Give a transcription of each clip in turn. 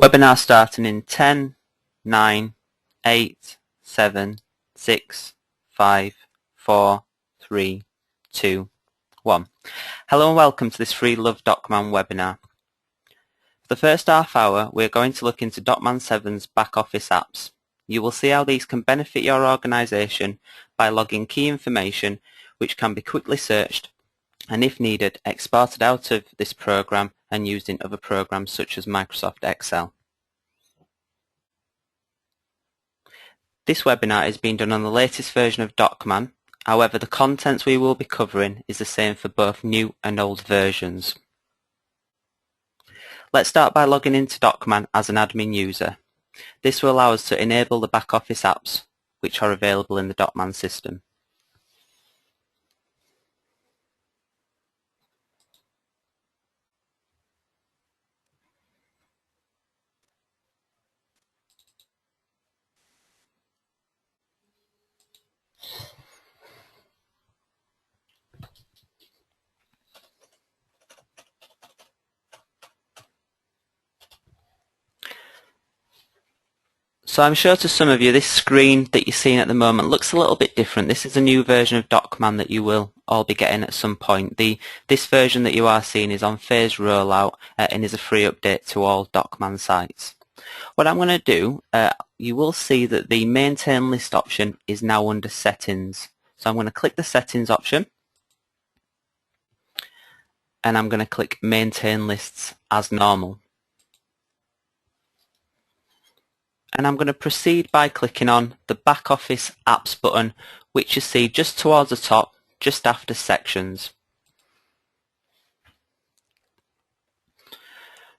Webinar starting in 10, 9, 8, 7, 6, 5, 4, 3, 2, 1. Hello and welcome to this free Love DocMan webinar. For the first half hour, we're going to look into DocMan 7's back office apps. You will see how these can benefit your organisation by logging key information which can be quickly searched and, if needed, exported out of this program and used in other programs such as Microsoft Excel. This webinar is being done on the latest version of DocMan. However, the contents we will be covering is the same for both new and old versions. Let's start by logging into DocMan as an admin user. This will allow us to enable the back office apps which are available in the DocMan system. So I'm sure to some of you this screen that you're seeing at the moment looks a little bit different. This is a new version of DocMan that you will all be getting at some point. This version that you are seeing is on phased rollout and is a free update to all DocMan sites. What I'm going to do, you will see that the maintain list option is now under settings. So I'm going to click the settings option and I'm going to click maintain lists as normal. And I'm going to proceed by clicking on the back office apps button, which you see just towards the top, just after sections.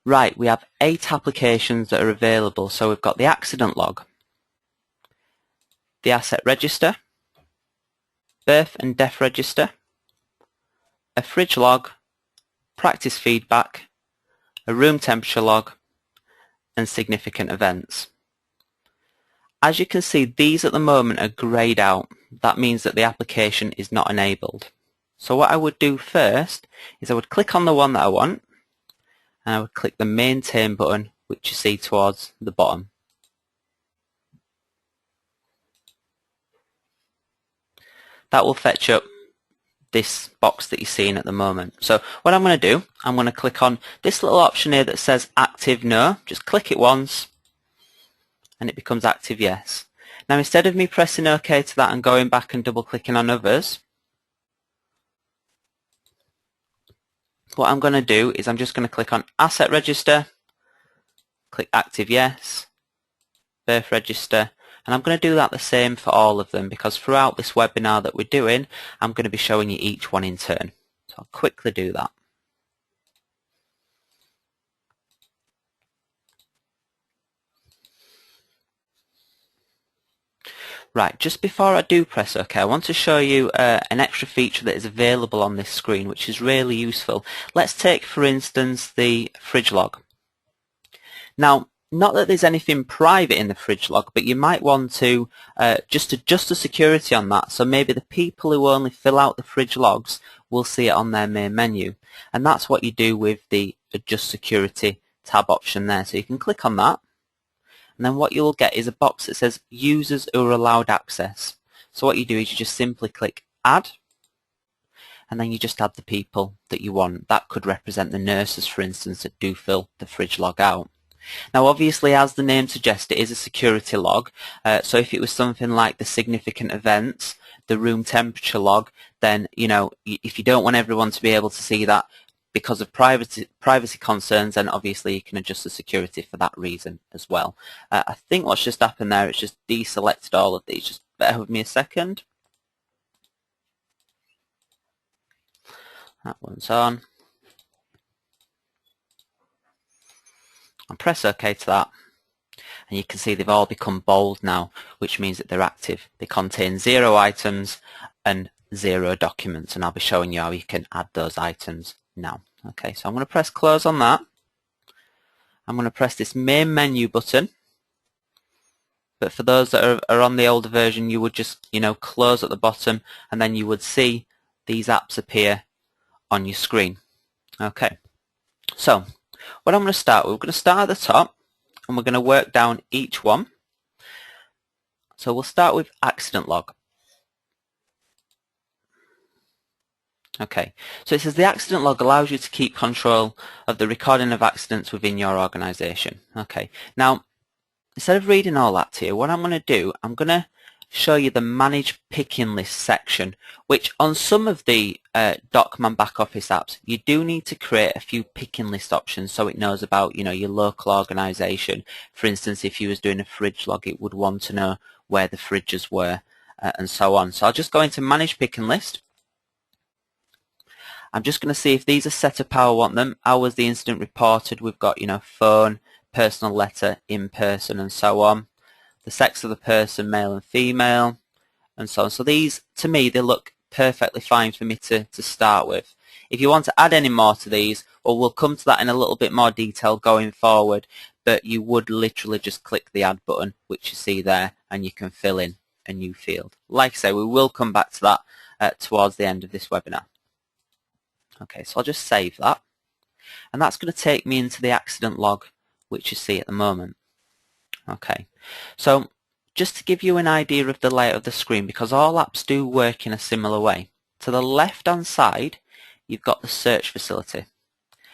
Right, we have 8 applications that are available. So we've got the accident log, the asset register, birth and death register, a fridge log, practice feedback, a room temperature log, and significant events. As you can see, these at the moment are greyed out. That means that the application is not enabled. So what I would do first is I would click on the one that I want and I would click the maintain button, which you see towards the bottom. That will fetch up this box that you're seeing at the moment. So what I'm going to do, I'm going to click on this little option here that says active no. Just click it once and it becomes active yes. Now instead of me pressing OK to that and going back and double clicking on others, what I'm going to do is I'm just going to click on asset register, click active yes, birth register, and I'm going to do that the same for all of them because throughout this webinar that we're doing, I'm going to be showing you each one in turn. So I'll quickly do that. Right, just before I do press OK, I want to show you an extra feature that is available on this screen, which is really useful. Let's take, for instance, the fridge log. Now, not that there's anything private in the fridge log, but you might want to just adjust the security on that. So maybe the people who only fill out the fridge logs will see it on their main menu. And that's what you do with the adjust security tab option there. So you can click on that. And then what you'll get is a box that says users who are allowed access. So what you do is you just simply click add and then you just add the people that you want. That could represent the nurses, for instance, that do fill the fridge log out. Now obviously, as the name suggests, it is a security log. So if it was something like the significant events, the room temperature log, then if you don't want everyone to be able to see that, because of privacy concerns, then obviously you can adjust the security for that reason as well. I think what's just happened there, it's just deselected all of these. Just bear with me a second. That one's on. And press OK to that. And you can see they've all become bold now, which means that they're active. They contain 0 items and 0 documents, and I'll be showing you how you can add those items now. Okay, so I'm going to press close on that. I'm going to press this main menu button, but for those that are on the older version, you would just close at the bottom and then you would see these apps appear on your screen. Okay, so what I'm going to start with, we're going to start at the top and we're going to work down each one. So we'll start with accident log. Okay, so it says the accident log allows you to keep control of the recording of accidents within your organisation. Okay, now instead of reading all that to you, what I'm going to do, I'm going to show you the Manage Picking List section, which on some of the Docman back office apps, you do need to create a few picking list options so it knows about, you know, your local organisation. For instance, if you was doing a fridge log, it would want to know where the fridges were and so on. So I'll just go into Manage Picking List. I'm just going to see if these are set up how I want them. How was the incident reported? We've got, you know, phone, personal letter, in person, and so on. The sex of the person, male and female, and so on. So these, to me, they look perfectly fine for me to start with. If you want to add any more to these, well, we'll come to that in a little bit more detail going forward, but you would literally just click the add button, which you see there, and you can fill in a new field. Like I say, we will come back to that towards the end of this webinar. Okay, so I'll just save that, and that's going to take me into the accident log, which you see at the moment. Okay, so just to give you an idea of the layout of the screen, because all apps do work in a similar way, to the left hand side you've got the search facility.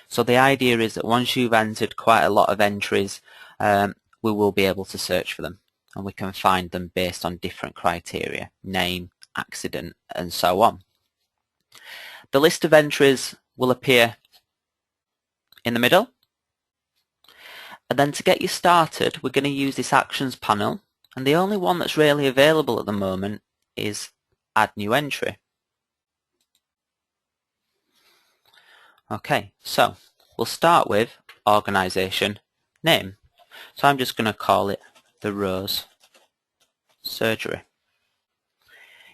So the idea is that once you've entered quite a lot of entries, we will be able to search for them, and we can find them based on different criteria, name, accident, and so on. The list of entries will appear in the middle. And then to get you started, we're going to use this Actions panel. And the only one that's really available at the moment is Add New Entry. Okay, so we'll start with Organisation Name. So I'm just going to call it the Rose Surgery.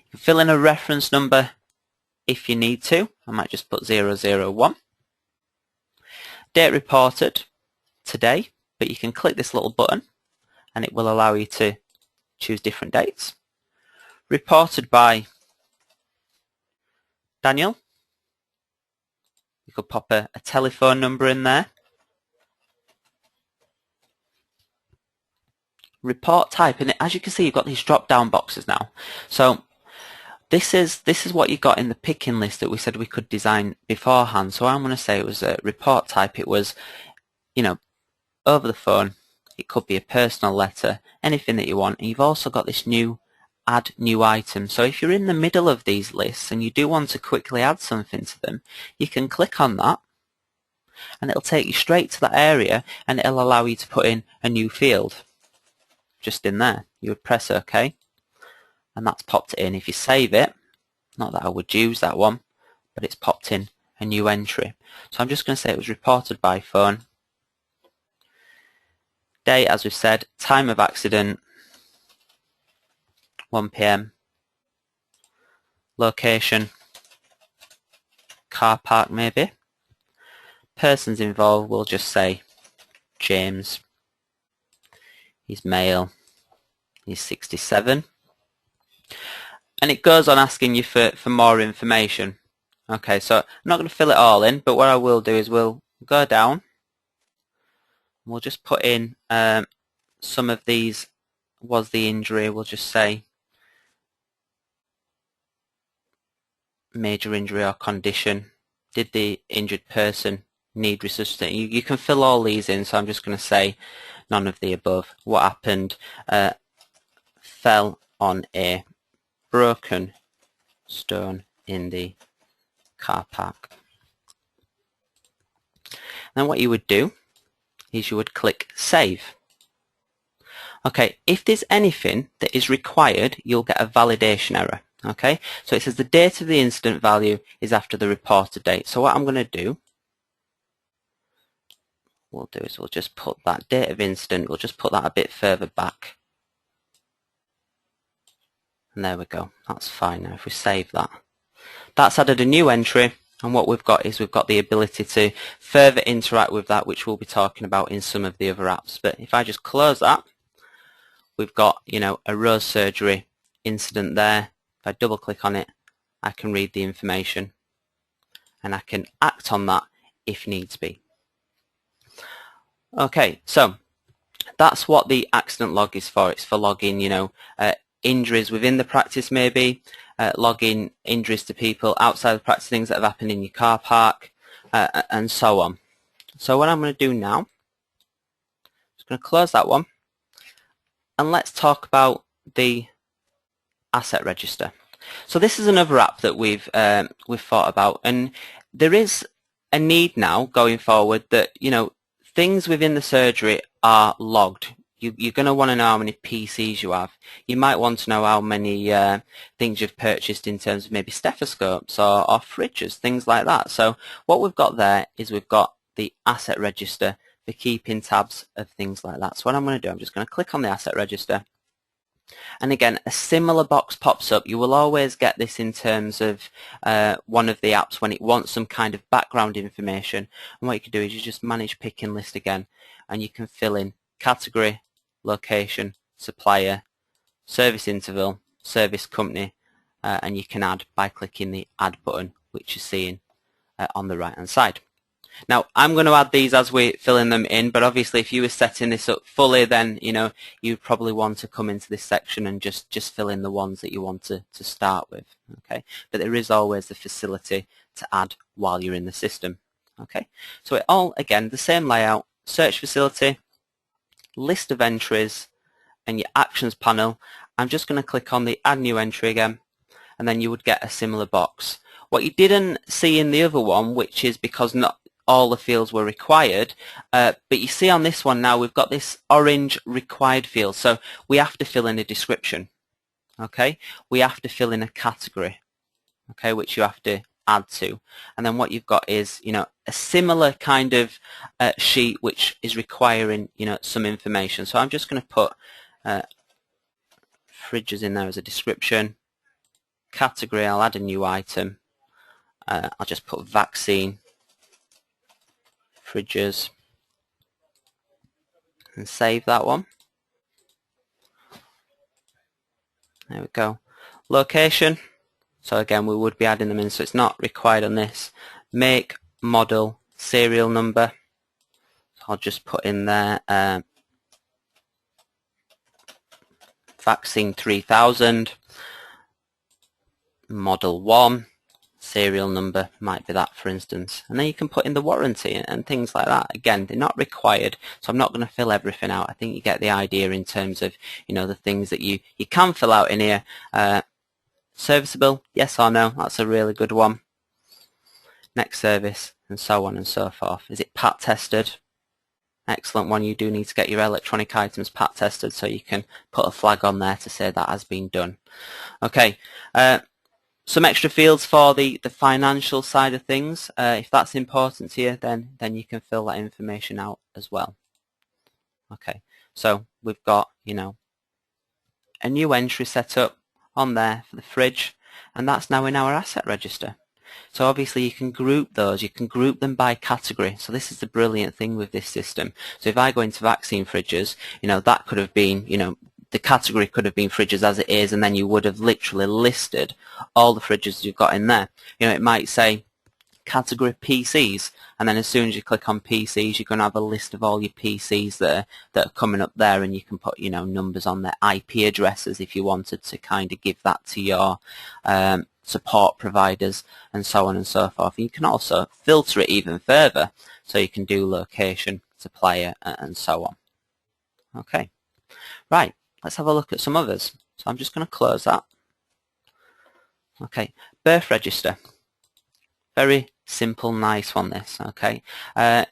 You can fill in a reference number if you need to. I might just put 001. Date reported, today, but you can click this little button and it will allow you to choose different dates. Reported by Daniel. You could pop a telephone number in there. Report type, and as you can see, you've got these drop down boxes now. So this is what you got in the picking list that we said we could design beforehand. So I'm going to say it was a report type. It was, you know, over the phone. It could be a personal letter, anything that you want. And you've also got this new add new item. So if you're in the middle of these lists and you do want to quickly add something to them, you can click on that and it'll take you straight to that area and it'll allow you to put in a new field just in there. You would press OK and that's popped it in. If you save it, not that I would use that one, but it's popped in a new entry. So I'm just going to say it was reported by phone. Date, as we've said, time of accident, 1 PM. Location, car park maybe. Persons involved, we'll just say James. He's male. He's 67. And it goes on asking you for more information. Okay, so I'm not going to fill it all in, but what I will do is we'll go down. We'll just put in some of these. Was the injury, we'll just say major injury or condition. Did the injured person need resuscitation? You can fill all these in, so I'm just going to say none of the above. What happened? Fell on a broken stone in the car park. Then what you would do is you would click Save. Okay, if there's anything that is required, you'll get a validation error. Okay, so it says the date of the incident value is after the reported date. So what I'm going to do, we'll just put that date of incident, we'll just put that a bit further back. And there we go, that's fine now. If we save that, that's added a new entry, and what we've got is we've got the ability to further interact with that, which we'll be talking about in some of the other apps. But if I just close that, we've got, you know, a Rose Surgery incident there. If I double click on it, I can read the information and I can act on that if needs be. Okay, so That's what the accident log is for. It's for logging, injuries within the practice maybe, logging injuries to people outside the practice, things that have happened in your car park, and so on. So what I'm going to do now, I'm just going to close that one, and let's talk about the asset register. So this is another app that we've thought about, and there is a need now going forward that things within the surgery are logged. You're going to want to know how many PCs you have. You might want to know how many things you've purchased in terms of maybe stethoscopes or fridges, things like that. So what we've got there is we've got the asset register for keeping tabs of things like that. So what I'm going to do, I'm just going to click on the asset register. And again, a similar box pops up. You will always get this in terms of one of the apps when it wants some kind of background information. And what you can do is you just manage pick and list again, and you can fill in category, location, supplier, service interval, service company, and you can add by clicking the add button, which you're seeing on the right hand side. Now I'm going to add these as we're filling them in, but obviously if you were setting this up fully, then you'd probably want to come into this section and just fill in the ones that you want to start with. Okay, but there is always the facility to add while you're in the system. Okay, so it all, again, the same layout: search facility, list of entries, and your actions panel. I'm just going to click on the add new entry again, and then you would get a similar box. What you didn't see in the other one, which is because not all the fields were required, but you see on this one now we've got this orange required field, so we have to fill in a description. Okay, we have to fill in a category, okay, which you have to add to, and then what you've got is a similar kind of sheet which is requiring some information. So I'm just going to put fridges in there as a description. Category, I'll add a new item. I'll just put vaccine fridges and save that one. There we go. Location, so again we would be adding them in, so it's not required on this. Make, model, serial number, so I'll just put in there vaccine 3000, model 1, serial number might be that, for instance, and then you can put in the warranty and things like that. Again, they're not required, so I'm not going to fill everything out. I think you get the idea in terms of the things that you can fill out in here. Serviceable, yes or no, that's a really good one. Next service, and so on and so forth. Is it PAT tested? Excellent one. You do need to get your electronic items PAT tested, so you can put a flag on there to say that has been done. Okay. Some extra fields for the financial side of things. If that's important to you, then you can fill that information out as well. Okay, so we've got a new entry set up on there for the fridge, and that's now in our asset register. So obviously you can group those, you can group them by category. So this is the brilliant thing with this system. So if I go into vaccine fridges, that could have been, the category could have been fridges as it is, and then you would have literally listed all the fridges you've got in there. It might say category PCs, and then as soon as you click on PCs, you're going to have a list of all your PCs that are coming up there, and you can put numbers on their IP addresses if you wanted to kind of give that to your support providers, and so on and so forth. You can also filter it even further, so you can do location, supplier, and so on. Okay, right. Let's have a look at some others. So I'm just going to close that. Okay, birth register. Very simple, nice one, this. Okay, it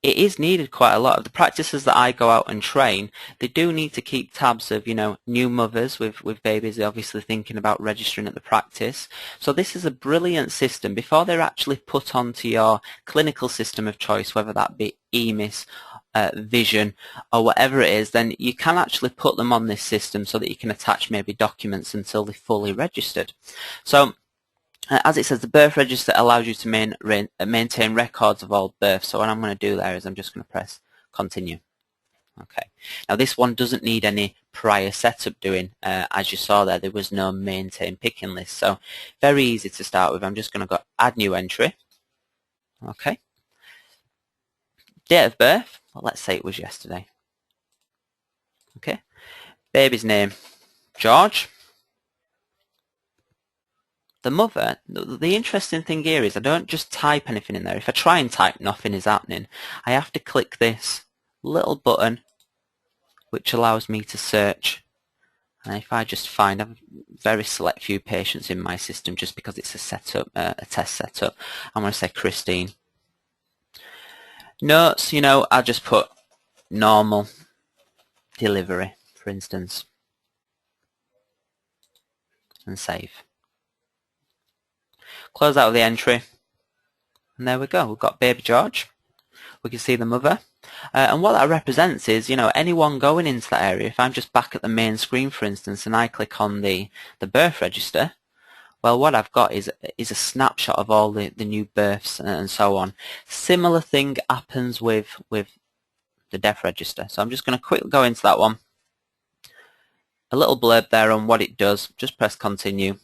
is needed quite a lot. Of the practices that I go out and train, they do need to keep tabs of new mothers with babies. They're obviously thinking about registering at the practice. So this is a brilliant system. Before they're actually put onto your clinical system of choice, whether that be EMIS, Vision, or whatever it is, then you can actually put them on this system so that you can attach maybe documents until they're fully registered. So as it says, the birth register allows you to maintain records of all births. So what I'm going to do there is I'm just going to press continue. Okay. Now this one doesn't need any prior setup doing. As you saw there was no maintain picking list. So very easy to start with. I'm just going to go add new entry. Okay. Date of birth, well, let's say it was yesterday. Okay, baby's name, George. The mother, the interesting thing here is I don't just type anything in there. If I try and type, nothing is happening. I have to click this little button which allows me to search. And if I just find a very select few patients in my system just because it's a setup, a test setup, I'm going to say Christine. Notes, you know, I'll just put normal delivery, for instance, and save. Close out of the entry, and there we go. We've got baby George. We can see the mother. And what that represents is, you know, anyone going into that area, if I'm just back at the main screen, for instance, and I click on the birth register, well, what I've got is a snapshot of all the new births and so on. Similar thing happens with the death register. So I'm just going to quickly go into that one. A little blurb there on what it does. Just press continue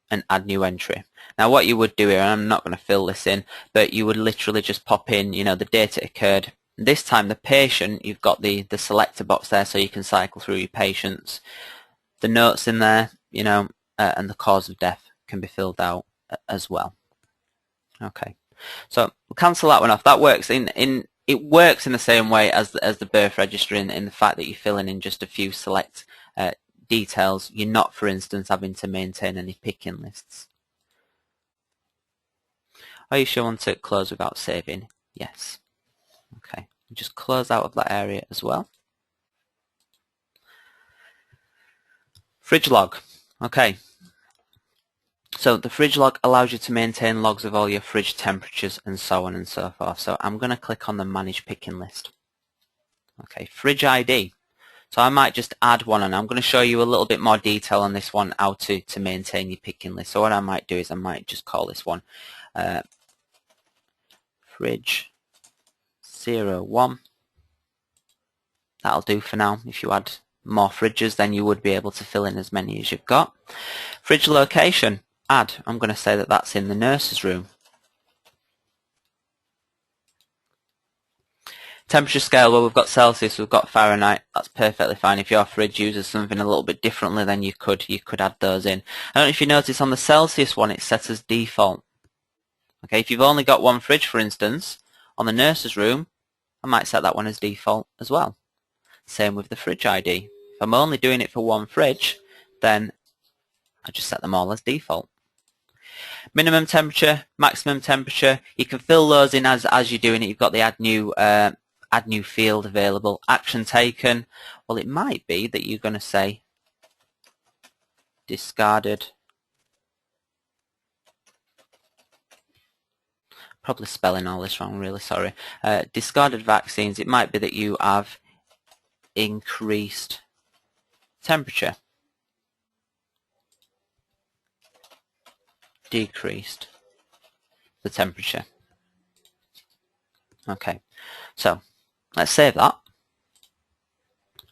and add new entry. Now what you would do here, and I'm not going to fill this in, but you would literally just pop in, you know, the date it occurred. This time the patient, you've got the selector box there so you can cycle through your patients. The notes in there, you know, and the cause of death can be filled out as well. Okay, so we'll cancel that one off. That works it works in the same way as the birth register in the fact that you're filling in just a few select details. You're not, for instance, having to maintain any picking lists. Are you sure you want to close without saving? Yes. Okay, just close out of that area as well. Fridge log. Okay. So the fridge log allows you to maintain logs of all your fridge temperatures and so on and so forth. So I'm going to click on the manage picking list. Okay, fridge ID. So I might just add one, and I'm going to show you a little bit more detail on this one, how to maintain your picking list. So what I might do is I might just call this one fridge 01. That'll do for now. If you add more fridges, then you would be able to fill in as many as you've got. Fridge location, add. I'm going to say that that's in the nurse's room. Temperature scale, well, we've got Celsius, we've got Fahrenheit. That's perfectly fine. If your fridge uses something a little bit differently, then you could add those in. I don't know if you notice on the Celsius one, it's set as default. Okay, if you've only got one fridge, for instance, on the nurse's room, I might set that one as default as well. Same with the fridge ID. If I'm only doing it for one fridge, then I just set them all as default. Minimum temperature, maximum temperature, you can fill those in as you're doing it. You've got the add new field available. Action taken, well, it might be that you're going to say discarded. Probably spelling all this wrong, really sorry. Discarded vaccines, it might be that you have increased temperature, decreased the temperature. Okay, so let's save that.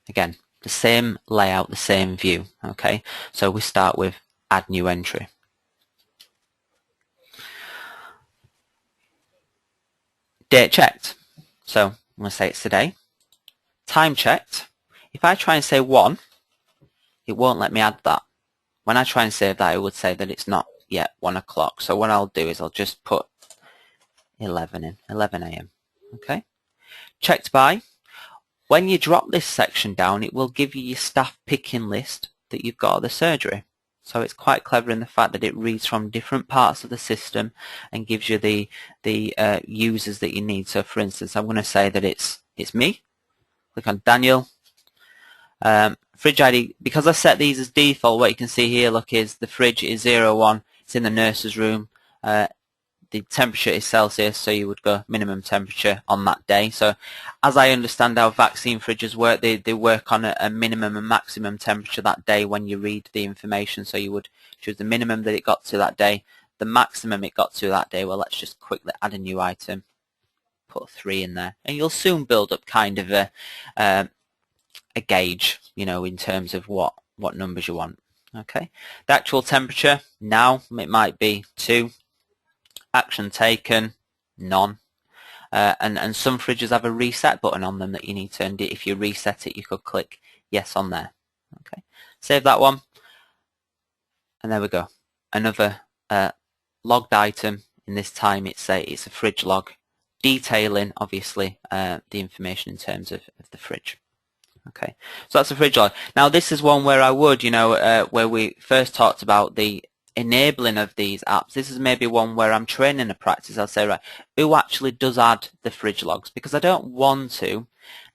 Again, the same layout, the same view. Okay, so we start with add new entry. Date checked, so I'm going to say it's today. Time checked, if I try and say 1, it won't let me add that. When I try and save that, it would say that it's not yet 1 o'clock. So what I'll do is I'll just put 11 in, 11 a.m. Okay. Checked by, when you drop this section down, it will give you your staff picking list that you've got at the surgery. So it's quite clever in the fact that it reads from different parts of the system and gives you the users that you need. So for instance, I'm going to say that it's me. Click on Daniel. Fridge ID, because I set these as default, what you can see here, look, is the fridge is 01. It's in the nurse's room. The temperature is Celsius, so you would go minimum temperature on that day. So as I understand how vaccine fridges work, they work on a minimum and maximum temperature that day when you read the information. So you would choose the minimum that it got to that day, the maximum it got to that day. Well, let's just quickly add a new item, put 3 in there, and you'll soon build up kind of a gauge, you know, in terms of what numbers you want. Okay, the actual temperature now, it might be 2. Action taken, none. And some fridges have a reset button on them that you need to, and if you reset it, you could click yes on there. Okay, save that one, and there we go. Another logged item. In this time it's a fridge log detailing obviously the information in terms of the fridge. Okay, so that's a fridge log. Now this is one where I would, where we first talked about the enabling of these apps, this is maybe one where I'm training a practice. I'll say, right, who actually does add the fridge logs? Because I don't want to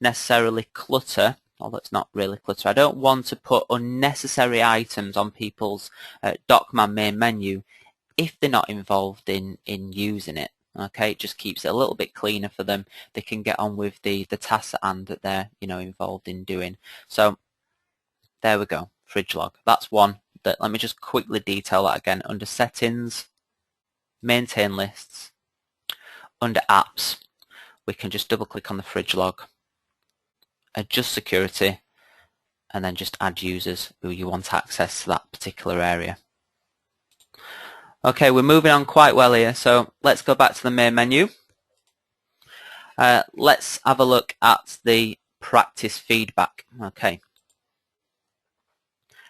necessarily clutter, although it's not really clutter, I don't want to put unnecessary items on people's DocMan main menu if they're not involved in using it. Okay, it just keeps it a little bit cleaner for them. They can get on with the tasks at hand that they're involved in doing. So there we go, fridge log. That's one that, let me just quickly detail that again. Under settings, maintain lists, under apps, we can just double click on the fridge log, adjust security, and then just add users who you want access to that particular area. Okay, we're moving on quite well here, so let's go back to the main menu. Let's have a look at the practice feedback. Okay.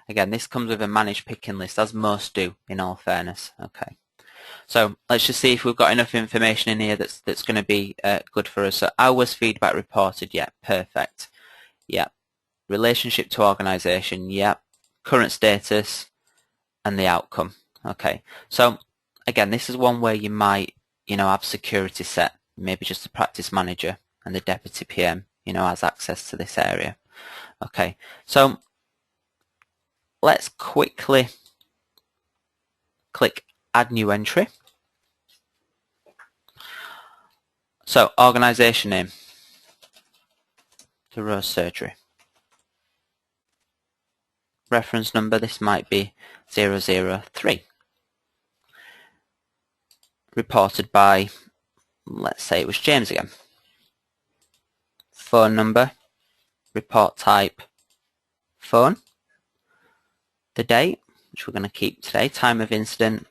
Again, this comes with a managed picking list, as most do, in all fairness. Okay. So let's just see if we've got enough information in here that's going to be good for us. So hours feedback reported, yeah, perfect. Yeah. Relationship to organization, yeah. Current status, and the outcome. Okay, so again, this is one where you might, have security set. Maybe just the practice manager and the deputy PM, has access to this area. Okay, so let's quickly click Add New Entry. So organization name, the Rose Surgery. Reference number, this might be 003. Reported by, let's say it was James again. Phone number, report type, phone. The date, which we're going to keep today, time of incident.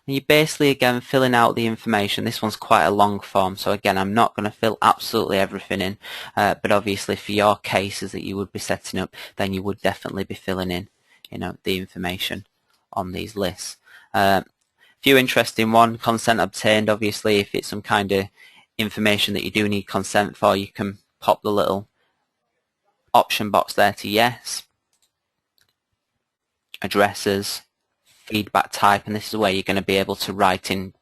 And you're basically, again, filling out the information. This one's quite a long form, so again, I'm not going to fill absolutely everything in, but obviously for your cases that you would be setting up, then you would definitely be filling in, the information on these lists. Few interesting one, consent obtained. Obviously, if it's some kind of information that you do need consent for, you can pop the little option box there to yes. Addresses, feedback type, and this is where you're going to be able to write in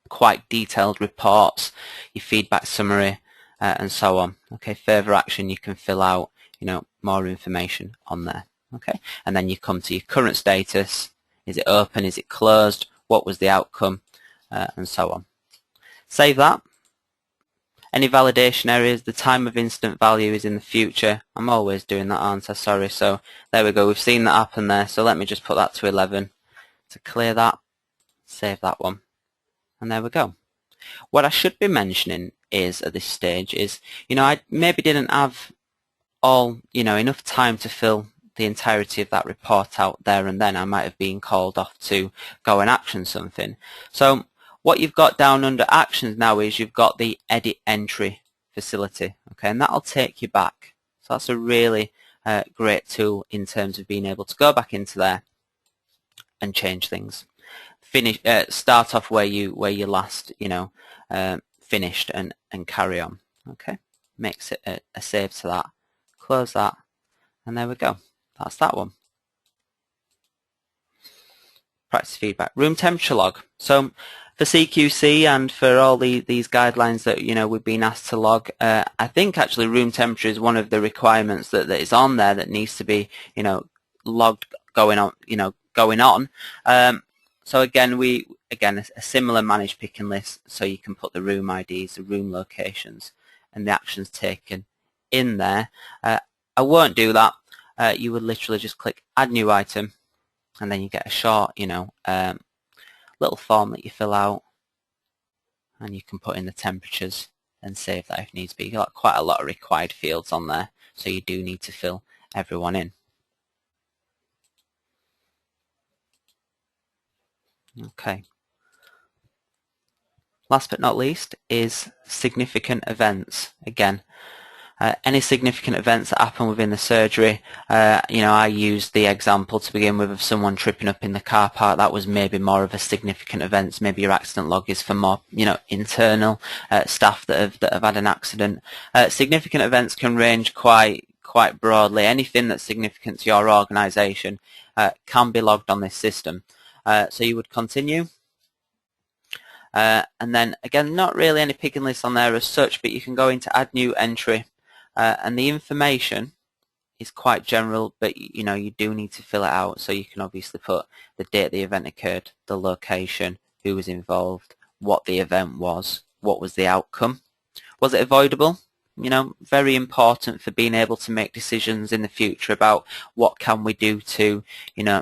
quite detailed reports, your feedback summary, and so on. Okay, further action, you can fill out, more information on there. Okay, and then you come to your current status. Is it open? Is it closed? What was the outcome? And so on. Save that. Any validation areas, the time of incident value is in the future. I'm always doing that, aren't I? Sorry. So there we go. We've seen that happen there. So let me just put that to 11 to clear that. Save that one. And there we go. What I should be mentioning is at this stage is, I maybe didn't have all, enough time to fill the entirety of that report out there and then. I might have been called off to go and action something. So what you've got down under actions now is you've got the edit entry facility, okay, and that'll take you back. So that's a really great tool in terms of being able to go back into there and change things. Finish, start off where you last, finished and carry on. Okay, makes it a save to that. Close that, and there we go. That's that one. Practice feedback. Room temperature log. So for CQC and for all these guidelines that we've been asked to log, I think actually room temperature is one of the requirements that is on there that needs to be logged going on. So again, a similar managed picking list, so you can put the room IDs, the room locations, and the actions taken in there. I won't do that. You would literally just click Add New Item, and then you get a short, little form that you fill out, and you can put in the temperatures and save that if needs be. You've got quite a lot of required fields on there, so you do need to fill everyone in. Okay. Last but not least is significant events. Again, Any significant events that happen within the surgery, I used the example to begin with of someone tripping up in the car park. That was maybe more of a significant event. Maybe your accident log is for more, internal staff that have had an accident. Significant events can range quite broadly. Anything that's significant to your organisation can be logged on this system. So you would continue. And then again, not really any picking lists on there as such, but you can go into add new entry. And the information is quite general, but you do need to fill it out. So you can obviously put the date the event occurred, the location, who was involved, what the event was, what was the outcome. Was it avoidable? Very important for being able to make decisions in the future about what can we do to,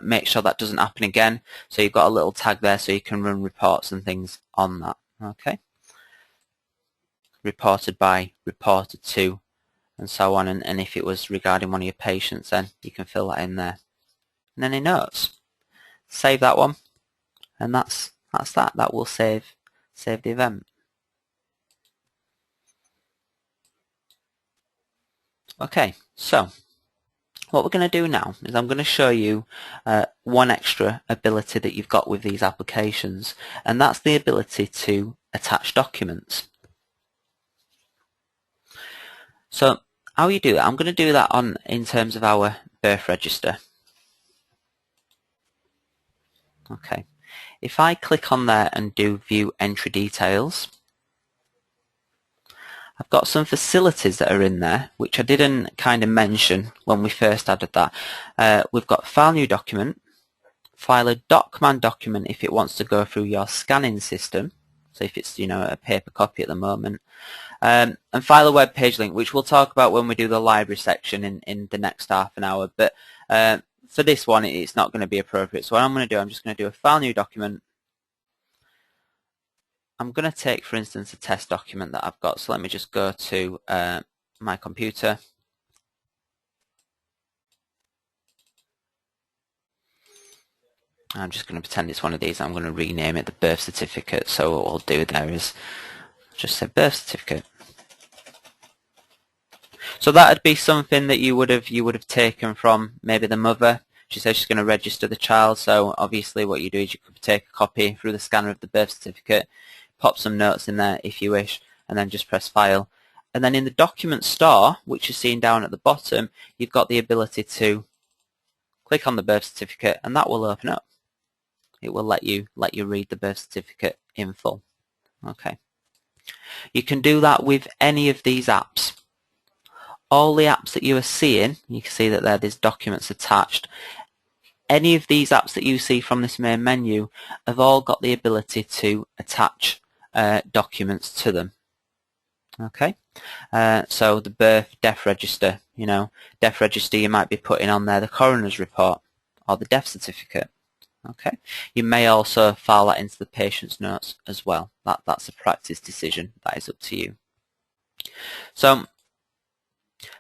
make sure that doesn't happen again. So you've got a little tag there so you can run reports and things on that. Okay. Reported by, reported to, and so on, and if it was regarding one of your patients, then you can fill that in there. And then in notes, save that one, and that's that. That will save the event. Okay, so what we're going to do now is I'm going to show you one extra ability that you've got with these applications, and that's the ability to attach documents. So how you do that? I'm going to do that in terms of our birth register. Okay, if I click on there and do view entry details, I've got some facilities that are in there which I didn't kind of mention when we first added that. We've got file new document, file a DocMan document if it wants to go through your scanning system, so if it's a paper copy at the moment, and file a web page link, which we'll talk about when we do the library section in the next half an hour, but for this one it's not going to be appropriate. So what I'm going to do, I'm just going to do a file new document. I'm going to take, for instance, a test document that I've got. So let me just go to my computer. I'm just going to pretend it's one of these. I'm going to rename it the birth certificate. So what I'll do there is just say birth certificate. So that would be something that you would have taken from maybe the mother. She says she's going to register the child. So obviously what you do is you could take a copy through the scanner of the birth certificate, pop some notes in there if you wish, and then just press file. And then in the document store, which you're seeing down at the bottom, you've got the ability to click on the birth certificate, and that will open up. It will let you read the birth certificate in full. Okay. You can do that with any of these apps. All the apps that you are seeing, you can see that there's documents attached. Any of these apps that you see from this main menu have all got the ability to attach documents to them. Okay, so the birth, death register, death register, you might be putting on there the coroner's report or the death certificate. Okay, you may also file that into the patient's notes as well. That's a practice decision. That is up to you. So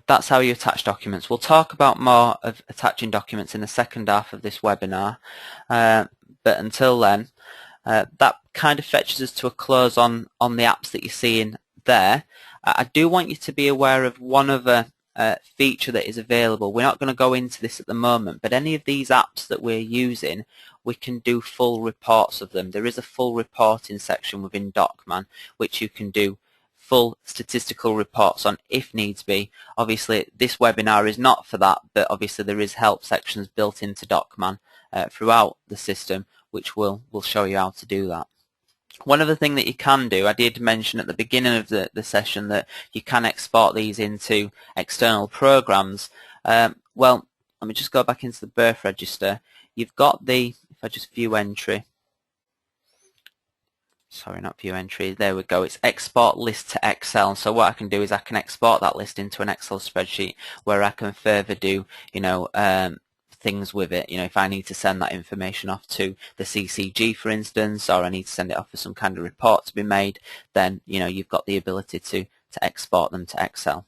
that's how you attach documents. We'll talk about more of attaching documents in the second half of this webinar, but until then, that kind of fetches us to a close on the apps that you're seeing there. I do want you to be aware of one other feature that is available. We're not going to go into this at the moment, but any of these apps that we're using, we can do full reports of them. There is a full reporting section within DocMan which you can do full statistical reports on if needs be. Obviously this webinar is not for that, but obviously there is help sections built into DocMan throughout the system which will show you how to do that. One other thing that you can do, I did mention at the beginning of the session that you can export these into external programs. Well, let me just go back into the birth register. You've got the, if I just view entry, sorry, not view entry, there we go, it's export list to Excel. So what I can do is I can export that list into an Excel spreadsheet where I can further do, things with it. If I need to send that information off to the CCG, for instance, or I need to send it off for some kind of report to be made, then, you've got the ability to export them to Excel.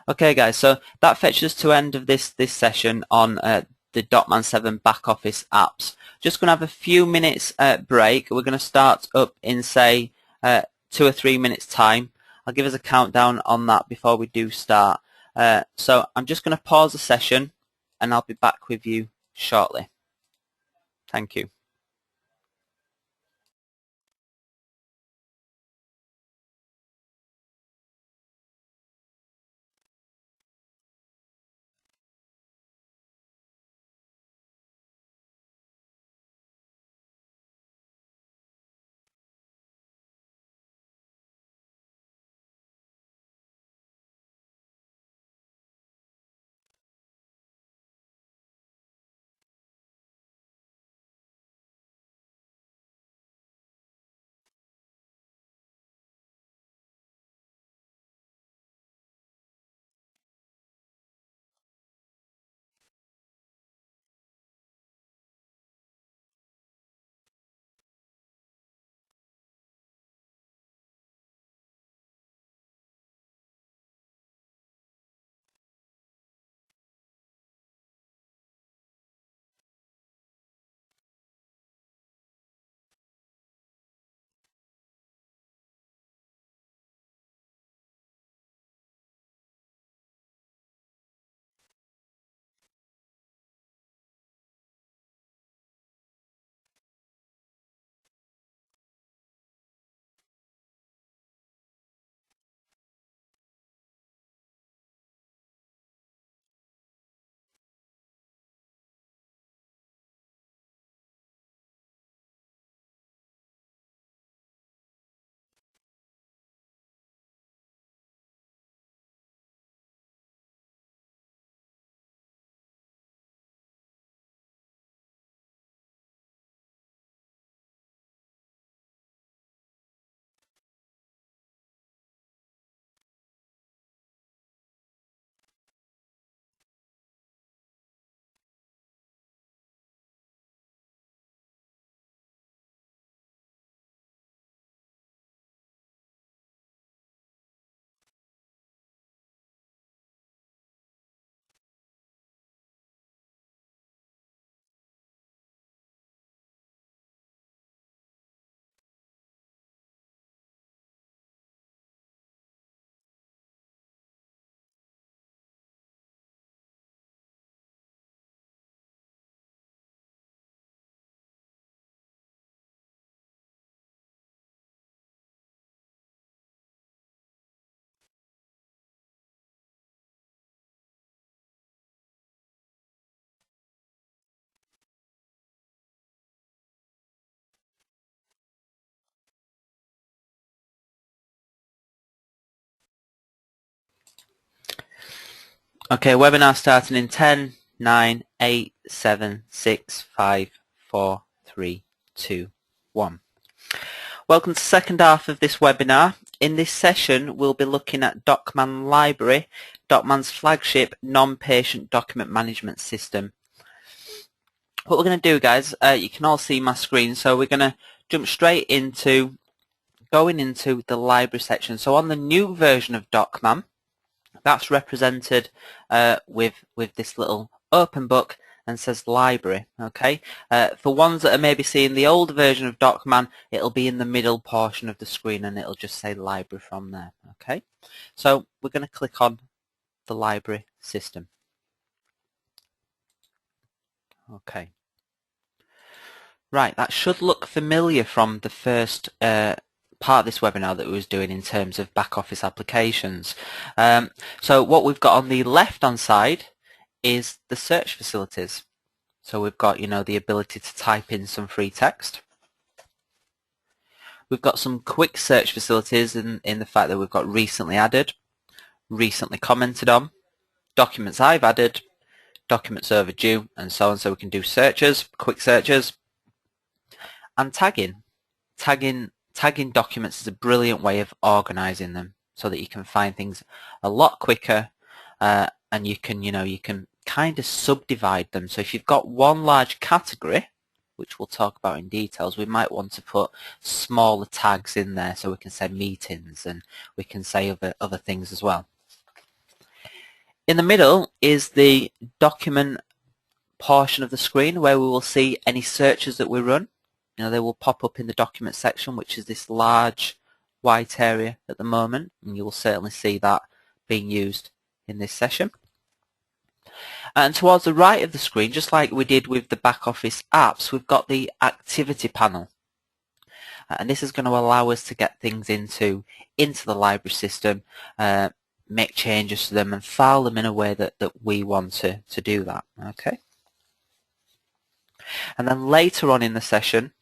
Okay, guys, so that fetches us to end of this session on the DocMan 7 back office apps. Just going to have a few minutes break. We're going to start up in, say, 2 or 3 minutes time. I'll give us a countdown on that before we do start. So I'm just going to pause the session and I'll be back with you shortly. Thank you. Okay, webinar starting in 10, 9, 8, 7, 6, 5, 4, 3, 2, 1. Welcome to the second half of this webinar. In this session, we'll be looking at Docman Library, Docman's flagship non-patient document management system. What we're going to do, guys, you can all see my screen, so we're going to jump straight into going into the library section. So on the new version of Docman, that's represented with this little open book and says library. Okay. For ones that are maybe seeing the older version of Docman, it'll be in the middle portion of the screen and it'll just say library from there. Okay. So we're going to click on the library system. Okay. Right. That should look familiar from the first part of this webinar that we was doing in terms of back office applications. So what we've got on the left hand side is the search facilities. So we've got, the ability to type in some free text. We've got some quick search facilities in the fact that we've got recently added, recently commented on, documents I've added, documents overdue, and so on. So we can do searches, quick searches, and tagging. Tagging documents is a brilliant way of organizing them so that you can find things a lot quicker, and you can kind of subdivide them. So if you've got one large category, which we'll talk about in details, we might want to put smaller tags in there so we can say meetings and we can say other things as well. In the middle is the document portion of the screen where we will see any searches that we run. They will pop up in the document section, which is this large white area at the moment, and you'll certainly see that being used in this session. And towards the right of the screen, just like we did with the back office apps, we've got the activity panel. And this is going to allow us to get things into the library system, make changes to them and file them in a way that we want to do that. Okay. And then later on in the session,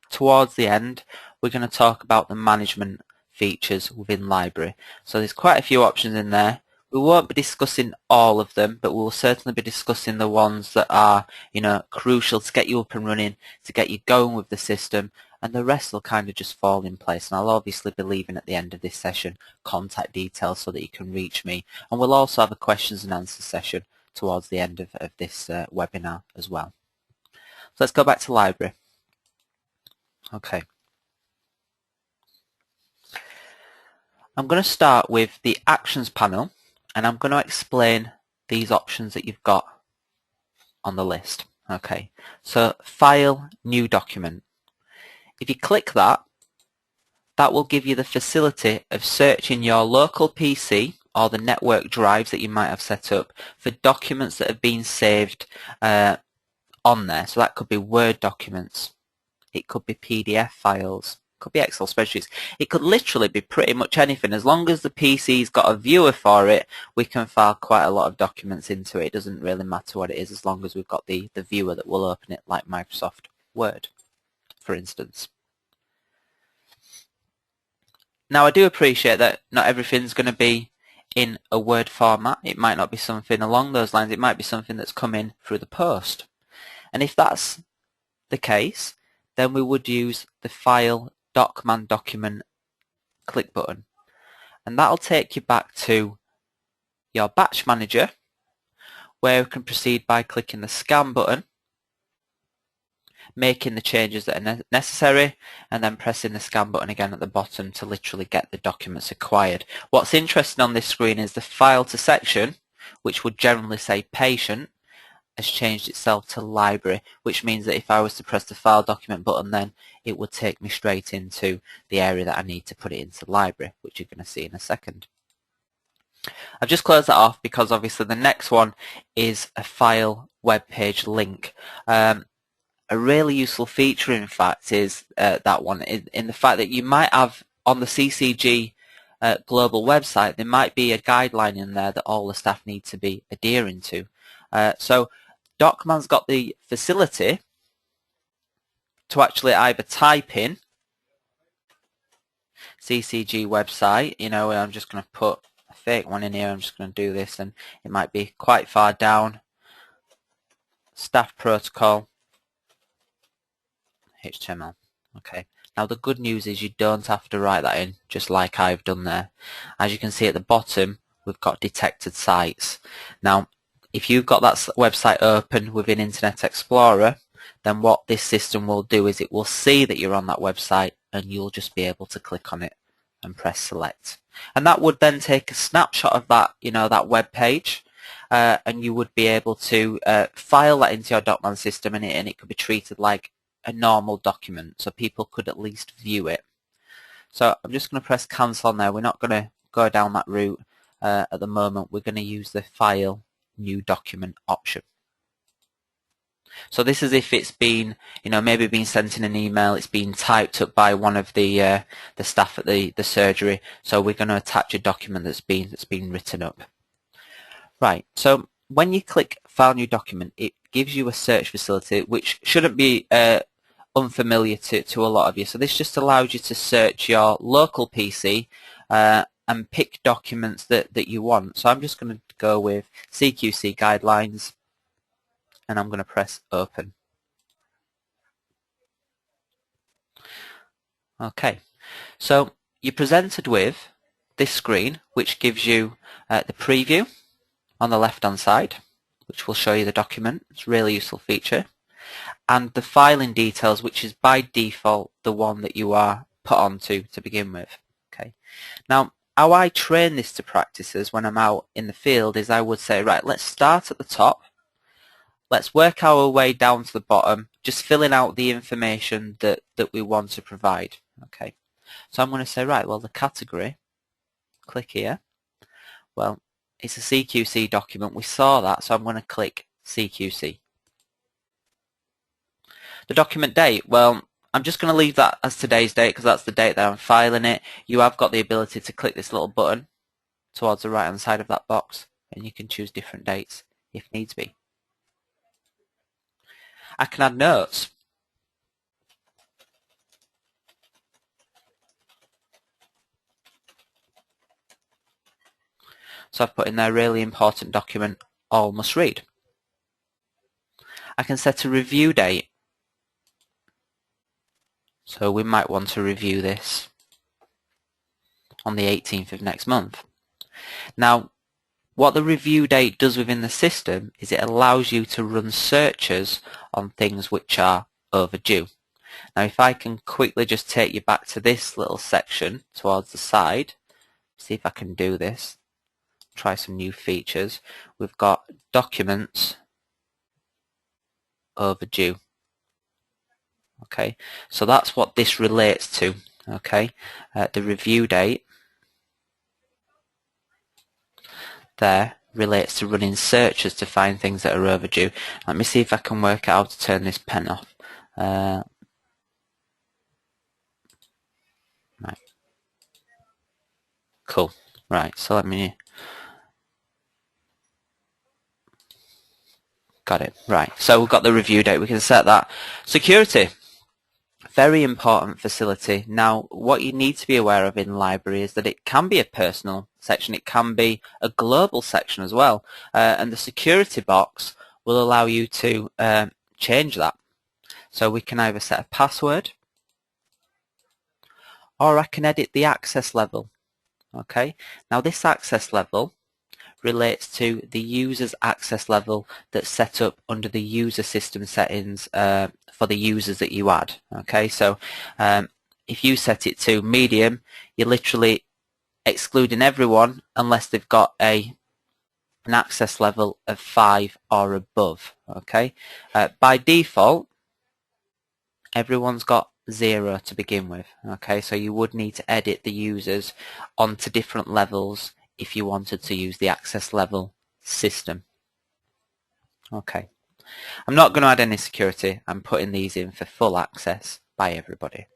towards the end, we're going to talk about the management features within library. So there's quite a few options in there. We won't be discussing all of them, but we'll certainly be discussing the ones that are, crucial to get you up and running, to get you going with the system, and the rest will kind of just fall in place. And I'll obviously be leaving at the end of this session contact details so that you can reach me. And we'll also have a questions and answers session towards the end of this webinar as well. So let's go back to library. Okay. I'm going to start with the actions panel, and I'm going to explain these options that you've got on the list. Okay, so file, new document. If you click that, that will give you the facility of searching your local PC or the network drives that you might have set up for documents that have been saved on there. So that could be Word documents, it could be PDF files, could be Excel spreadsheets. It could literally be pretty much anything. As long as the PC's got a viewer for it, we can file quite a lot of documents into it. It doesn't really matter what it is as long as we've got the viewer that will open it, like Microsoft Word, for instance. Now I do appreciate that not everything's going to be in a Word format. It might not be something along those lines. It might be something that's come in through the post. And if that's the case, then we would use the File Docman Document click button. And that'll take you back to your batch manager, where you can proceed by clicking the scan button, making the changes that are necessary, and then pressing the scan button again at the bottom to literally get the documents acquired. What's interesting on this screen is the file to section, which would generally say patient, has changed itself to library, which means that if I was to press the file document button, then it would take me straight into the area that I need to put it into library, which you're going to see in a second. I've just closed that off because obviously the next one is a file web page link. A really useful feature, in fact, is that one in the fact that you might have on the CCG global website, there might be a guideline in there that all the staff need to be adhering to. So Docman's got the facility to actually either type in CCG website, I'm just going to put a fake one in here, I'm just going to do this, and it might be quite far down, staff protocol, HTML. Okay. Now the good news is you don't have to write that in, just like I've done there. As you can see at the bottom, we've got detected sites. Now, if you've got that website open within Internet Explorer, then what this system will do is it will see that you're on that website, and you'll just be able to click on it and press select. And that would then take a snapshot of that, that web page, and you would be able to file that into your Docman system, and it could be treated like a normal document, so people could at least view it. So I'm just going to press cancel on there. We're not going to go down that route at the moment. We're going to use the file new document option. So this is if it's been, maybe been sent in an email, it's been typed up by one of the staff at the surgery. So we're going to attach a document that's been written up. Right. So when you click File New Document, it gives you a search facility, which shouldn't be unfamiliar to a lot of you. So this just allows you to search your local PC and pick documents that you want. So I'm just going to go with CQC guidelines, and I'm going to press open. Okay, so you're presented with this screen, which gives you the preview on the left hand side, which will show you the document. It's a really useful feature, and the filing details, which is by default the one that you are put onto to begin with. Okay, now how I train this to practices when I'm out in the field is I would say, right, let's start at the top, let's work our way down to the bottom, just filling out the information that we want to provide. Okay, So I'm going to say, right, well, the category, click here. Well, it's a CQC document. We saw that, so I'm going to click CQC. The document date, well, I'm just going to leave that as today's date because that's the date that I'm filing it. You have got the ability to click this little button towards the right hand side of that box, and you can choose different dates if needs be. I can add notes. So I've put in there really important document, all must read. I can set a review date. So we might want to review this on the 18th of next month. Now, what the review date does within the system is it allows you to run searches on things which are overdue. Now, if I can quickly just take you back to this little section towards the side, see if I can do this. Try some new features. We've got documents overdue. Okay, so that's what this relates to. Okay, the review date there relates to running searches to find things that are overdue. Let me see if I can work out how to turn this pen off. Right. Cool. Right, so let me... Got it. Right, so we've got the review date. We can set that. Security. Very important facility. Now, what you need to be aware of in library is that it can be a personal section. It can be a global section as well. And the security box will allow you to change that. So we can either set a password or I can edit the access level. Okay. Now, this access level relates to the user's access level that's set up under the user system settings for the users that you add. Okay, so if you set it to medium, you're literally excluding everyone unless they've got an access level of 5 or above. Okay, by default, everyone's got 0 to begin with. Okay, so you would need to edit the users onto different levels if you wanted to use the access level system. Okay, I'm not going to add any security. I'm putting these in for full access by everybody.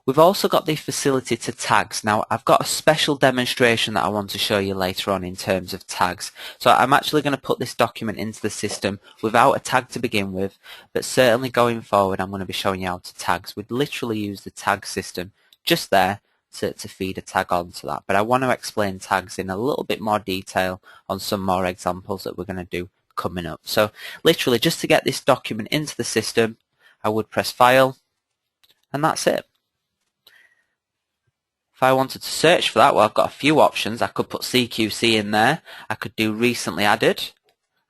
We've also got the facility to tags. Now, I've got a special demonstration that I want to show you later on in terms of tags. So I'm actually going to put this document into the system without a tag to begin with, but certainly going forward I'm going to be showing you how to tags. We'd literally use the tag system just there to feed a tag onto that. But I want to explain tags in a little bit more detail on some more examples that we're going to do coming up. So literally just to get this document into the system, I would press File, and that's it. If I wanted to search for that, well, I've got a few options. I could put CQC in there. I could do recently added,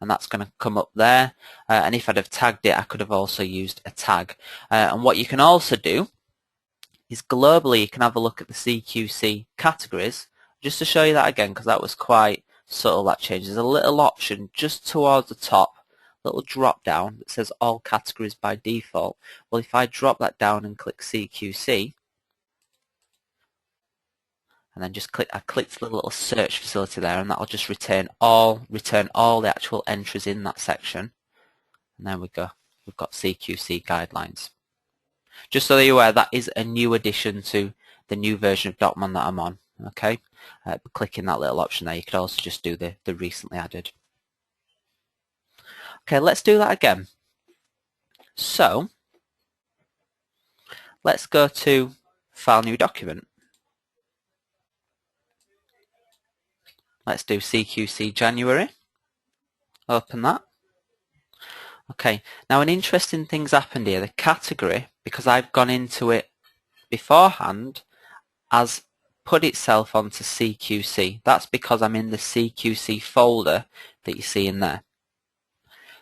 and that's going to come up there. And if I'd have tagged it, I could have also used a tag. And what you can also do is globally you can have a look at the CQC categories, just to show you that again, because that was quite subtle, that change. There's a little option just towards the top, little drop down that says all categories by default. Well, if I drop that down and click CQC, and then just I clicked the little search facility there, and that'll just return all the actual entries in that section. And there we go. We've got CQC guidelines. Just so that you're aware, that is a new addition to the new version of Docmon that I'm on. Okay, clicking that little option there, you could also just do the recently added. Okay, let's do that again. So let's go to File New Document. Let's do CQC January. Open that. Okay, now an interesting thing's happened here. The category, because I've gone into it beforehand, has put itself onto CQC. That's because I'm in the CQC folder that you see in there.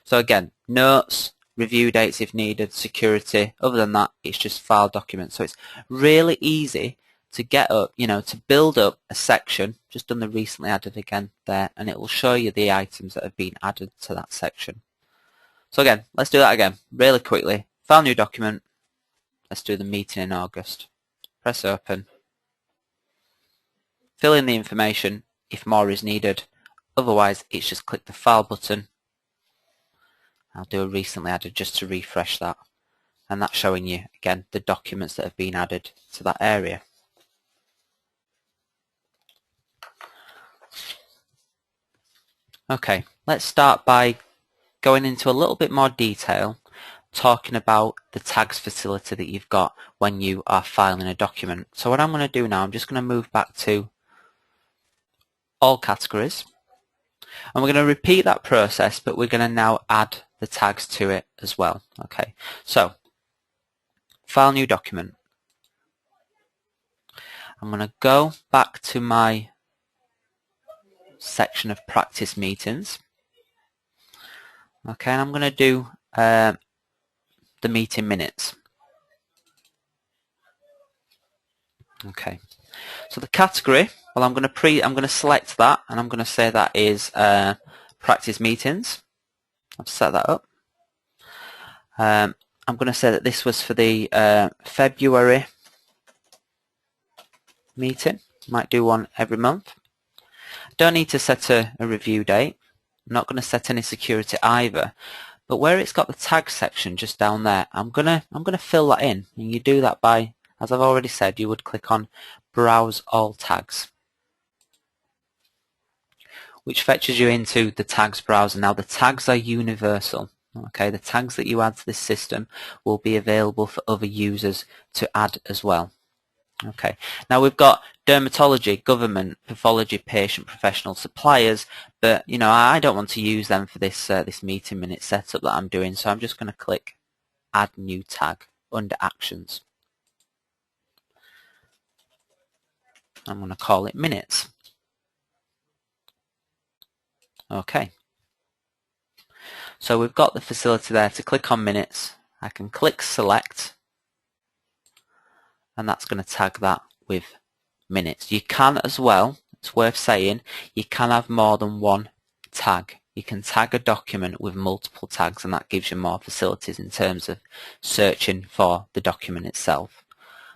So again, notes, review dates if needed, security. Other than that, it's just file documents. So it's really easy to get up, to build up a section. Just done the recently added again there, and it will show you the items that have been added to that section. So again, let's do that again really quickly. File New Document. Let's do the meeting in August. Press open. Fill in the information if more is needed. Otherwise, it's just click the file button. I'll do a recently added just to refresh that. And that's showing you, again, the documents that have been added to that area. Okay, let's start by going into a little bit more detail, talking about the tags facility that you've got when you are filing a document. So what I'm going to do now, I'm just going to move back to all categories. And we're going to repeat that process, but we're going to now add the tags to it as well. Okay, so file new document. I'm going to go back to my section of practice meetings. Okay, and I'm going to do the meeting minutes. Okay, so the category, well, I'm going to select that, and I'm going to say that is practice meetings. I've set that up. I'm going to say that this was for the February meeting. Might do one every month. Don't need to set a review date. I'm not going to set any security either. But where it's got the tag section just down there, I'm gonna fill that in, and you do that by, as I've already said, you would click on Browse All Tags, which fetches you into the tags browser. Now the tags are universal. Okay, the tags that you add to this system will be available for other users to add as well. Okay, now we've got dermatology, government, pathology, patient, professional, suppliers, but you know I don't want to use them for this this meeting minute setup that I'm doing, so I'm just going to click Add New Tag under Actions. I'm going to call it Minutes. Okay, so we've got the facility there to click on Minutes. I can click Select, and that's going to tag that with minutes. You can as well, it's worth saying, you can have more than one tag. You can tag a document with multiple tags, and that gives you more facilities in terms of searching for the document itself.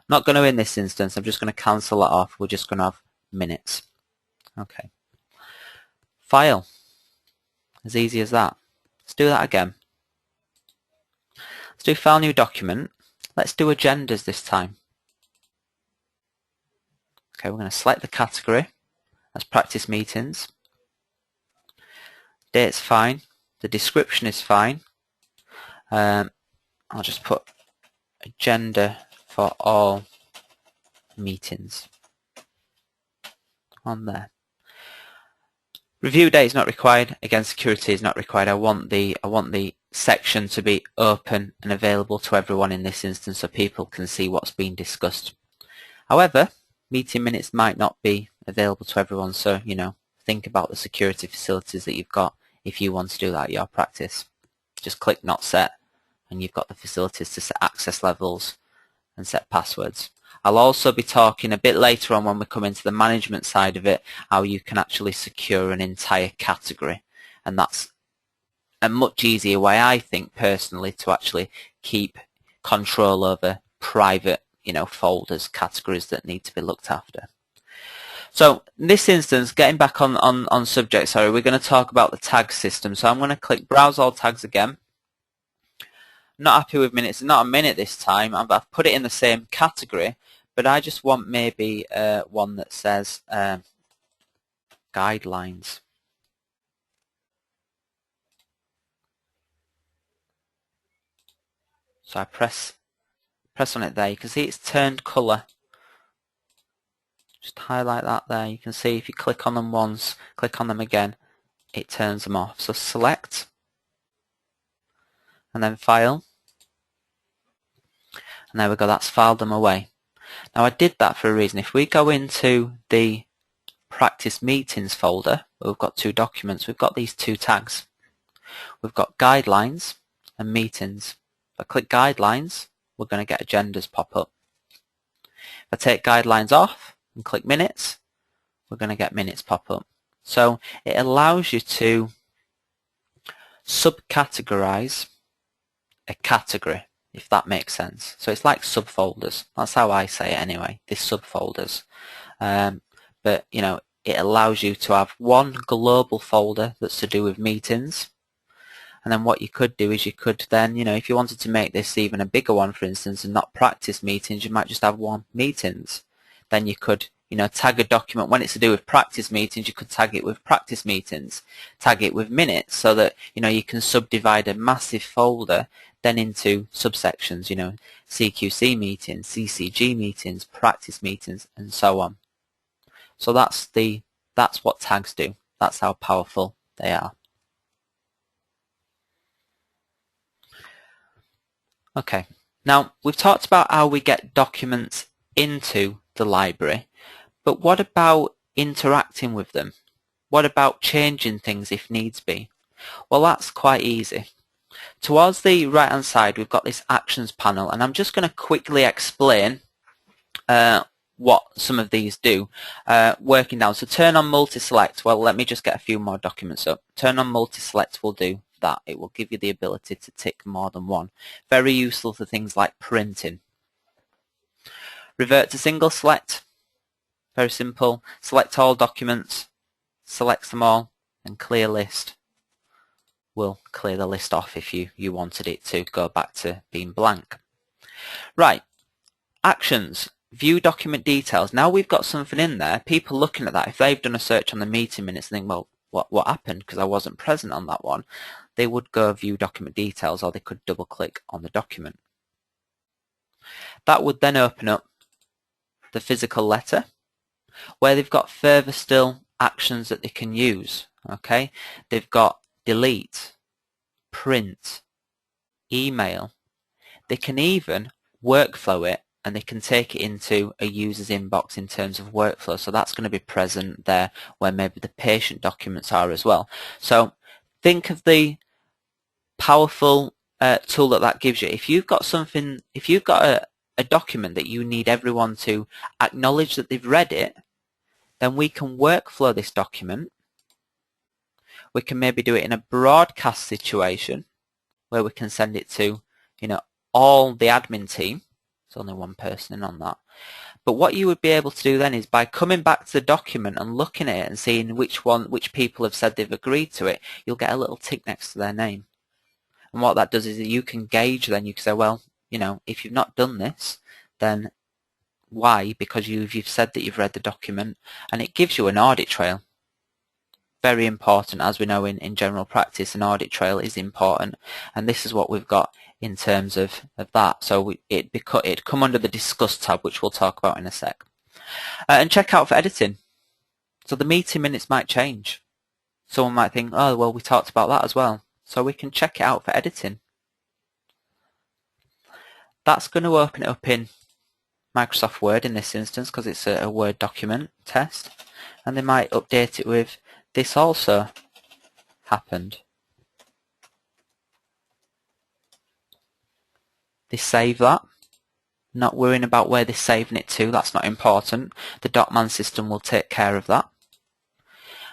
Not going to in this instance, I'm just going to cancel that off. We're just going to have minutes. Okay. File. As easy as that. Let's do that again. Let's do File New Document. Let's do agendas this time. Okay, we're going to select the category as practice meetings. Date's fine. The description is fine. I'll just put agenda for all meetings on there. Review date is not required. Again, security is not required. I want the section to be open and available to everyone in this instance so people can see what's being discussed. However, meeting minutes might not be available to everyone, so you know, think about the security facilities that you've got if you want to do that at your practice. Just click Not Set, and you've got the facilities to set access levels and set passwords. I'll also be talking a bit later on when we come into the management side of it, how you can actually secure an entire category, and that's a much easier way, I think personally, to actually keep control over private folders, categories that need to be looked after. So in this instance, getting back on subject, sorry, we're going to talk about the tag system. So I'm going to click Browse All Tags again. Not happy with minutes. It's not a minute this time. I've put it in the same category, but I just want maybe one that says guidelines. So I press on it there. You can see it's turned colour. Just highlight that there. You can see if you click on them once, click on them again, it turns them off. So select, and then File. And there we go, that's filed them away. Now I did that for a reason. If we go into the practice meetings folder, we've got two documents, we've got these two tags. We've got guidelines and meetings. If I click guidelines, we're going to get agendas pop up. If I take guidelines off and click minutes, we're going to get minutes pop up. So it allows you to subcategorize a category. if that makes sense. So it's like subfolders. That's how I say it anyway, these subfolders. But you know, it allows you to have one global folder that's to do with meetings. And then what you could do is you could then, you know, if you wanted to make this even a bigger one, for instance, and not practice meetings, you might just have one meetings. Then you could, you know, tag a document. When it's to do with practice meetings, you could tag it with practice meetings, tag it with minutes, so that, you know, you can subdivide a massive folder then into subsections, you know, CQC meetings, CCG meetings, practice meetings, and so on. So that's what tags do. That's how powerful they are. Okay, now we've talked about how we get documents into the library, but what about interacting with them? What about changing things if needs be? Well, that's quite easy. Towards the right hand side we've got this actions panel, and I'm just going to quickly explain what some of these do. Working down, so turn on multi-select. Well, let me just get a few more documents up. Turn on multi-select will do that. It will give you the ability to tick more than one. Very useful for things like printing. Revert to single select. Very simple. Select all documents, selects them all, and clear list will clear the list off if you wanted it to go back to being blank. Right, actions, view document details. Now we've got something in there. People looking at that, if they've done a search on the meeting minutes and think, well, what happened because I wasn't present on that one, they would go view document details, or they could double click on the document. That would then open up the physical letter, where they've got further still actions that they can use. Okay, they've got delete, print, email. They can even workflow it, and they can take it into a user's inbox in terms of workflow. So that's going to be present there where maybe the patient documents are as well. So think of the powerful tool that gives you. If you've got something, if you've got a document that you need everyone to acknowledge that they've read it, then we can workflow this document. We can maybe do it in a broadcast situation where we can send it to, you know, all the admin team. There's only one person in on that. But what you would be able to do then is, by coming back to the document and looking at it and seeing which people have said they've agreed to it, you'll get a little tick next to their name. And what that does is that you can gauge, then you can say, well, you know, if you've not done this, then why? Because you've said that you've read the document, and it gives you an audit trail. Very important, as we know in general practice, an audit trail is important, and this is what we've got in terms of that. So it'd come under the Discuss tab, which we'll talk about in a sec. And check out for editing. So the meeting minutes might change. Someone might think, oh, well, we talked about that as well. So we can check it out for editing. That's going to open it up in Microsoft Word in this instance, because it's a Word document test. And they might update it with, this also happened. They save that. Not worrying about where they're saving it to, that's not important. The Docman system will take care of that.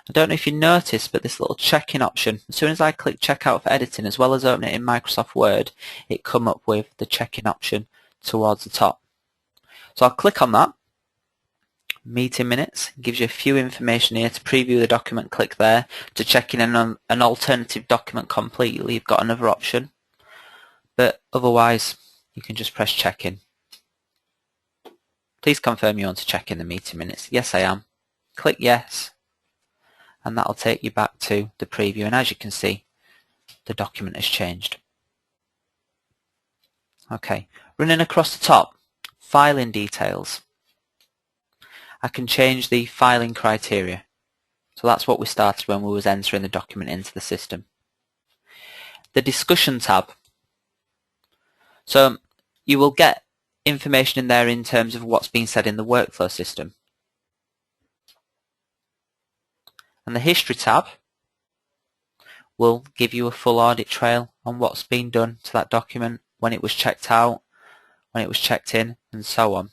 I don't know if you noticed, but this little check-in option, as soon as I click checkout for editing, as well as opening it in Microsoft Word, it come up with the check-in option towards the top. So I'll click on that. Meeting minutes gives you a few information here. To preview the document, click there. To check in an alternative document completely, you've got another option. But otherwise, you can just press check-in. Please confirm you want to check in the meeting minutes. Yes, I am. Click yes, and that'll take you back to the preview. And as you can see, the document has changed. Okay, running across the top, filing details. I can change the filing criteria. So that's what we started when we was entering the document into the system. The discussion tab. So you will get information in there in terms of what's being said in the workflow system. And the history tab will give you a full audit trail on what's been done to that document, when it was checked out, when it was checked in, and so on.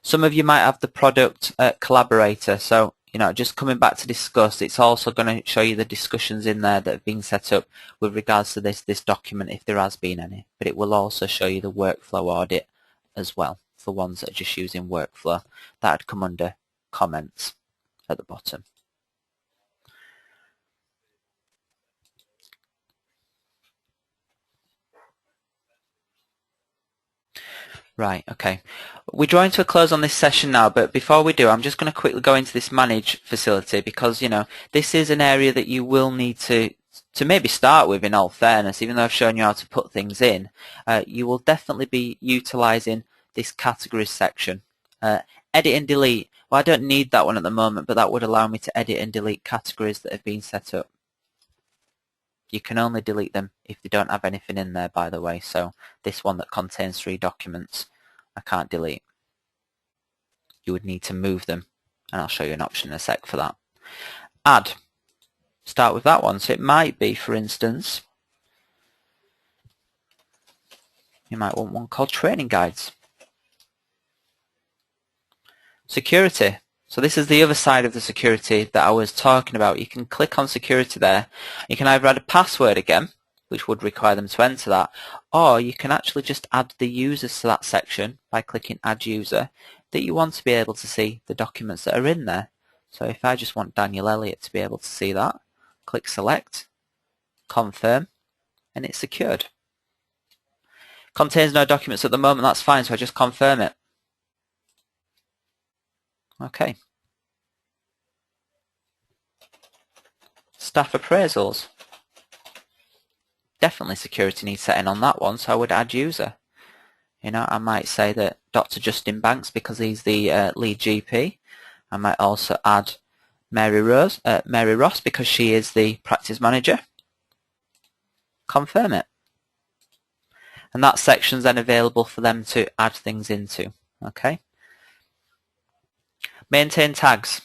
Some of you might have the product collaborator, so just coming back to discuss, it's also going to show you the discussions in there that have been set up with regards to this document, if there has been any. But it will also show you the workflow audit as well, for ones that are just using workflow. That would come under comments at the bottom. Right, okay. We're drawing to a close on this session now, but before we do, I'm just going to quickly go into this manage facility because, this is an area that you will need to maybe start with, in all fairness. Even though I've shown you how to put things in, you will definitely be utilizing this categories section. Edit and delete. Well, I don't need that one at the moment, but that would allow me to edit and delete categories that have been set up. You can only delete them if they don't have anything in there, by the way. So this one that contains 3 documents, I can't delete. You would need to move them, and I'll show you an option in a sec for that. Add. Start with that one. So it might be, for instance, you might want one called training guides. Security. So this is the other side of the security that I was talking about. You can click on security there. You can either add a password again, which would require them to enter that, or you can actually just add the users to that section by clicking add user that you want to be able to see the documents that are in there. So if I just want Daniel Elliott to be able to see that, click select, confirm, and it's secured. Contains no documents at the moment, that's fine, so I just confirm it. Okay. Staff appraisals. Definitely security needs setting on that one, so I would add user. I might say that Dr. Justin Banks, because he's the lead GP. I might also add Mary Ross, because she is the practice manager. Confirm it. And that section's then available for them to add things into. Okay. Maintain tags.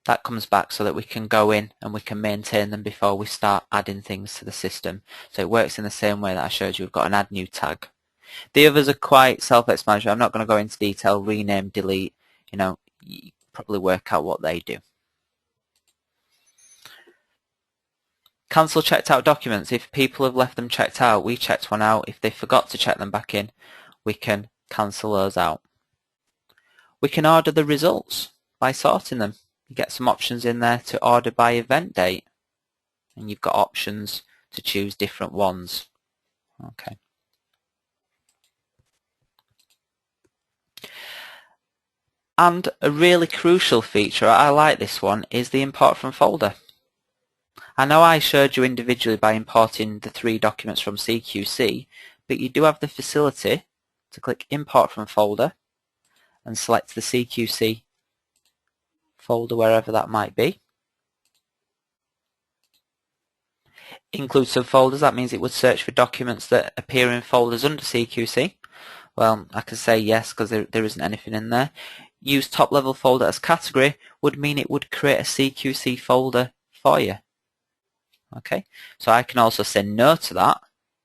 That comes back so that we can go in and we can maintain them before we start adding things to the system. So it works in the same way that I showed you. We've got an add new tag. The others are quite self-explanatory. I'm not going to go into detail. Rename, delete. You probably work out what they do. Cancel checked out documents. If people have left them checked out, we checked one out. If they forgot to check them back in, we can cancel those out. We can order the results by sorting them. You get some options in there to order by event date, and you've got options to choose different ones. Okay. And a really crucial feature, I like this one, is the import from folder. I know I showed you individually by importing the 3 documents from CQC, but you do have the facility to click import from folder and select the CQC folder wherever that might be. Include subfolders, that means it would search for documents that appear in folders under CQC. Well, I can say yes because there isn't anything in there. Use top level folder as category would mean it would create a CQC folder for you. Okay, so I can also say no to that,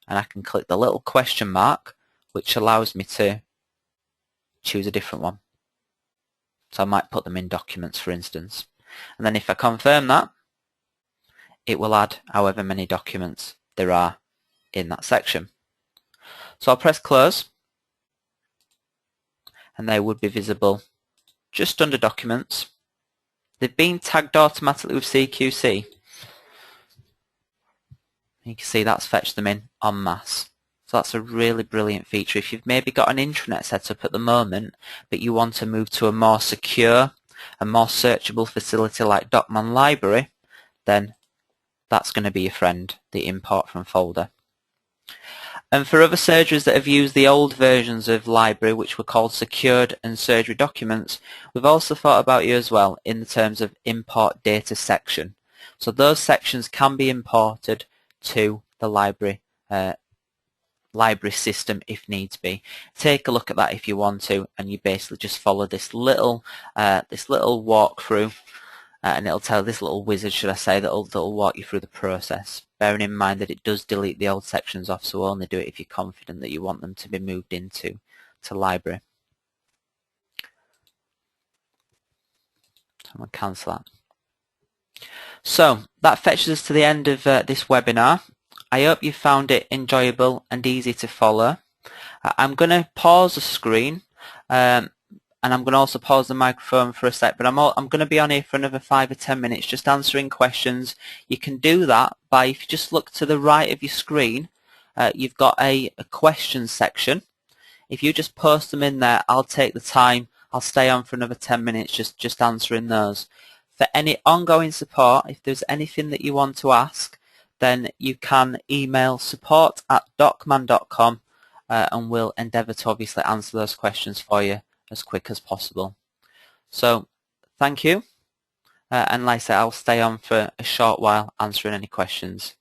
and I can click the little question mark, which allows me to choose a different one. So I might put them in documents, for instance. And then if I confirm that, it will add however many documents there are in that section. So I'll press close, and they would be visible just under documents. They've been tagged automatically with CQC. You can see that's fetched them in en masse. So that's a really brilliant feature. If you've maybe got an intranet set up at the moment, but you want to move to a more secure and more searchable facility like Docman Library, then that's going to be your friend, the import from folder. And for other surgeries that have used the old versions of Library, which were called secured and surgery documents, we've also thought about you as well in the terms of import data section. So those sections can be imported to the library system if needs be. Take a look at that if you want to, and you basically just follow this little walkthrough, and it'll tell this little wizard, should I say, that'll walk you through the process. Bearing in mind that it does delete the old sections off, so only do it if you're confident that you want them to be moved into library. I'm going to cancel that. So that fetches us to the end of this webinar. I hope you found it enjoyable and easy to follow. I'm going to pause the screen and I'm going to also pause the microphone for a sec, but I'm going to be on here for another 5 or 10 minutes just answering questions. You can do that by, if you just look to the right of your screen, you've got a questions section. If you just post them in there, I'll take the time. I'll stay on for another 10 minutes just answering those. For any ongoing support, if there's anything that you want to ask, then you can email support@docman.com and we'll endeavour to obviously answer those questions for you as quick as possible. So thank you, and like I said, I'll stay on for a short while answering any questions.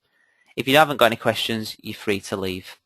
If you haven't got any questions, you're free to leave.